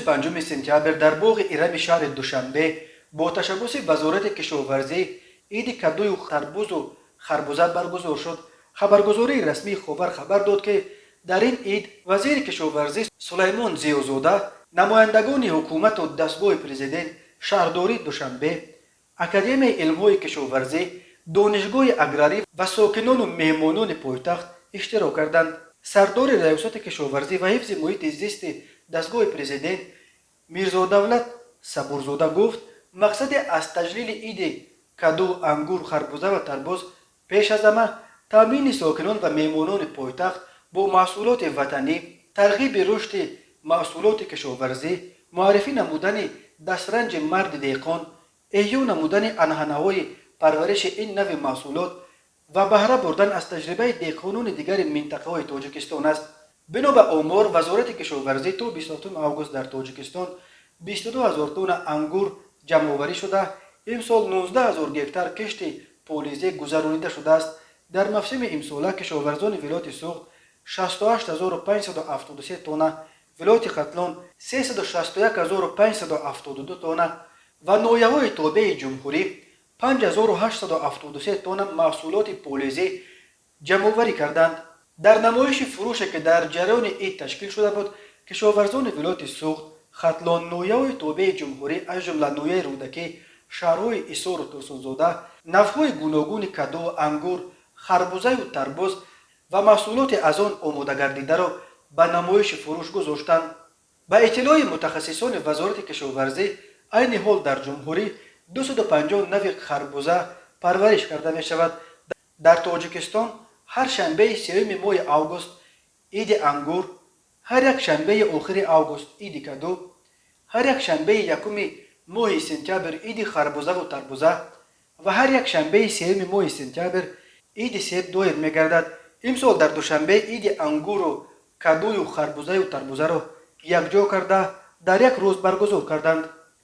25 سپتامبر در باغ ایران شهر دوشنبه با تشبث وزارت کشاورزی عید کدوی و تربوز و خربوزه برگزار شد. خبرگزاری رسمی خبر خبر داد که در این عید وزیر کشاورزی سلیمان زیازاده، نمایندگان حکومت و دستگاه پرزیدنت شهرداری دوشنبه، اکادمی علم‌های کشاورزی، دانشگاه اگراری و ساکنان و مهمانان پایتخت اشتراک کردند. سردار ریاست کشاورزی و حفظ محیط زیست دستگاه پرزیدنت میرزا دولت صبورزاده گفت مقصد از تجلیل عید کدو، انگور، خربوزه و تربوز پیش از همه تامین ساکنان و مهمانان پایتخت با محصولات وطنی، ترغیب رشد محصولات کشاورزی، معرفی نمودن دسترنج مرد دهقان، احیا نمودن عنعنه‌های پرورش این نوع محصولات و بهره بردن از تجربه دهقانان دیگر منطقه‌های تاجیکستان است. بنا به آمار وزارت کشاورزی تا 27 آگوست در تاجیکستان 22,000 تن انگور جمع آوری شده. امسال 19,000 گکتار کشت پولیزه گذرانیده شده است. در موسم امساله کشاورزان ولایت سوخت 68,573 تن، ولایت ختلان 361,572 تن و نایه‌های تابع جمهوری 5,873 تن محصولات پولیزه جمع آوری کردند. در نمایش فروش که در جریان عید تشکیل شده بود، کشاورزان ولایت سوخت، ختلان، نایه‌های تابع جمهوری از جمله نایه رودکی، شهرهای ایسار و ترسانزاده، نوع‌های گوناگون کدو، انگور، خربوزه و تربوز و محصولات از آن آماده گردیده را به نمایش فروش گذاشتند. به اطلاع متخصصان وزارت کشاورزی، عین حال در جمهوری 250 نوع خربوزه پرورش کرده می شود. در تاجیکستان هر شنبه سوم ماه آگوست عید انگور، هر یک شنبه آخر آگوست عید کدو، هر یک شنبه یکم ماه سپتامبر عید خربوزه و تربوزه و هر یک شنبه سوم ماه سپتامبر عید سیب دایر می گردد. امسال در دوشنبه عید انگور و کدو و خربوزه و تربوزه را یکجا کرده در یک روز برگزار کردند.